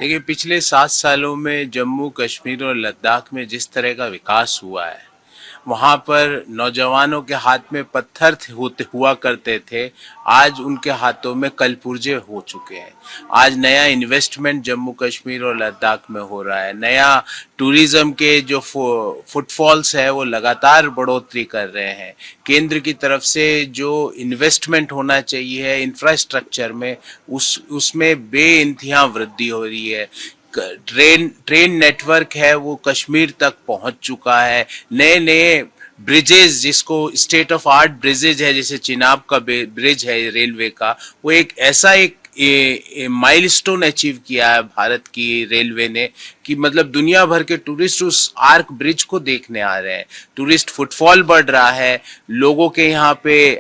देखिए, पिछले 7 सालों में जम्मू कश्मीर और लद्दाख में जिस तरह का विकास हुआ है, वहाँ पर नौजवानों के हाथ में पत्थर होते हुआ करते थे, आज उनके हाथों में कलपुर्जे हो चुके हैं। आज नया इन्वेस्टमेंट जम्मू कश्मीर और लद्दाख में हो रहा है। नया टूरिज्म के जो फुटफॉल्स है वो लगातार बढ़ोतरी कर रहे हैं। केंद्र की तरफ से जो इन्वेस्टमेंट होना चाहिए इंफ्रास्ट्रक्चर में, उसमें बेइंतहा वृद्धि हो रही है। ट्रेन नेटवर्क है वो कश्मीर तक पहुंच चुका है। नए नए ब्रिजेस, जिसको स्टेट ऑफ आर्ट ब्रिजेज है, जैसे चिनाब का ब्रिज है रेलवे का, वो एक ऐसा एक माइलस्टोन अचीव किया है भारत की रेलवे ने कि मतलब दुनिया भर के टूरिस्ट उस आर्क ब्रिज को देखने आ रहे हैं। टूरिस्ट फुटफॉल बढ़ रहा है। लोगों के यहाँ पे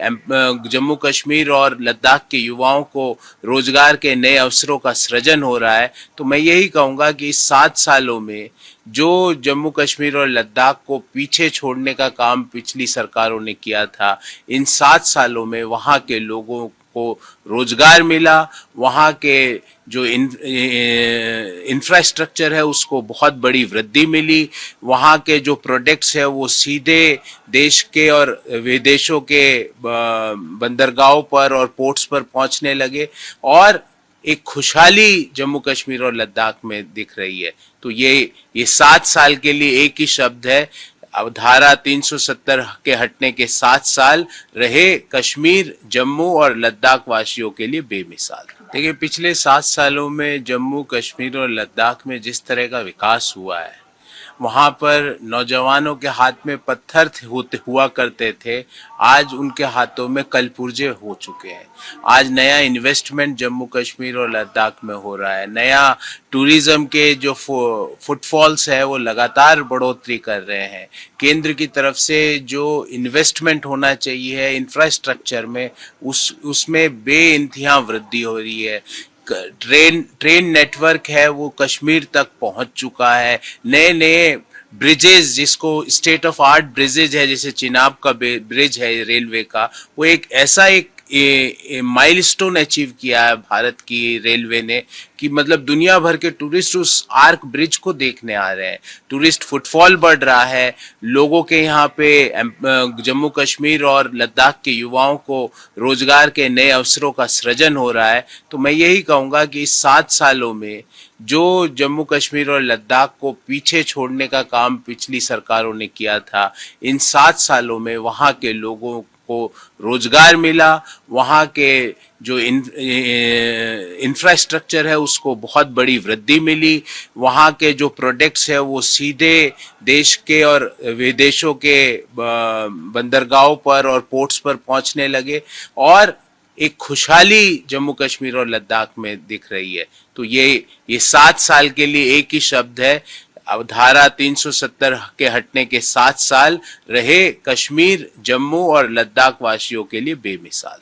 जम्मू कश्मीर और लद्दाख के युवाओं को रोजगार के नए अवसरों का सृजन हो रहा है। तो मैं यही कहूँगा कि इस 7 सालों में जो जम्मू कश्मीर और लद्दाख को पीछे छोड़ने का काम पिछली सरकारों ने किया था, इन 7 सालों में वहाँ के लोगों को रोजगार मिला। वहाँ के जो इंफ्रास्ट्रक्चर है उसको बहुत बड़ी वृद्धि मिली। वहाँ के जो प्रोडक्ट्स है वो सीधे देश के और विदेशों के बंदरगाहों पर और पोर्ट्स पर पहुँचने लगे और एक खुशहाली जम्मू कश्मीर और लद्दाख में दिख रही है। तो ये 7 साल के लिए एक ही शब्द है। अब धारा 370 के हटने के 7 साल रहे कश्मीर, जम्मू और लद्दाख वासियों के लिए बेमिसाल। देखिए, पिछले 7 सालों में जम्मू कश्मीर और लद्दाख में जिस तरह का विकास हुआ है, वहाँ पर नौजवानों के हाथ में पत्थर होते हुआ करते थे, आज उनके हाथों में कलपुर्जे हो चुके हैं। आज नया इन्वेस्टमेंट जम्मू कश्मीर और लद्दाख में हो रहा है। नया टूरिज्म के जो फुटफॉल्स है वो लगातार बढ़ोतरी कर रहे हैं। केंद्र की तरफ से जो इन्वेस्टमेंट होना चाहिए इंफ्रास्ट्रक्चर में, उसमें बेइंतहा वृद्धि हो रही है। ट्रेन नेटवर्क है वो कश्मीर तक पहुंच चुका है। नए नए ब्रिजेस, जिसको स्टेट ऑफ आर्ट ब्रिजेज है, जैसे चिनाब का ब्रिज है रेलवे का, वो एक ऐसा एक माइलस्टोन अचीव किया है भारत की रेलवे ने कि मतलब दुनिया भर के टूरिस्ट उस आर्क ब्रिज को देखने आ रहे हैं। टूरिस्ट फुटफॉल बढ़ रहा है। लोगों के यहाँ पे जम्मू कश्मीर और लद्दाख के युवाओं को रोजगार के नए अवसरों का सृजन हो रहा है। तो मैं यही कहूँगा कि इस 7 सालों में जो जम्मू कश्मीर और लद्दाख को पीछे छोड़ने का काम पिछली सरकारों ने किया था, इन 7 सालों में वहाँ के लोगों को रोजगार मिला। वहाँ के जो इंफ्रास्ट्रक्चर है उसको बहुत बड़ी वृद्धि मिली। वहाँ के जो प्रोडक्ट्स है वो सीधे देश के और विदेशों के बंदरगाहों पर और पोर्ट्स पर पहुँचने लगे और एक खुशहाली जम्मू कश्मीर और लद्दाख में दिख रही है। तो ये 7 साल के लिए एक ही शब्द है। अब धारा 370 के हटने के 7 साल रहे कश्मीर, जम्मू और लद्दाख वासियों के लिए बेमिसाल।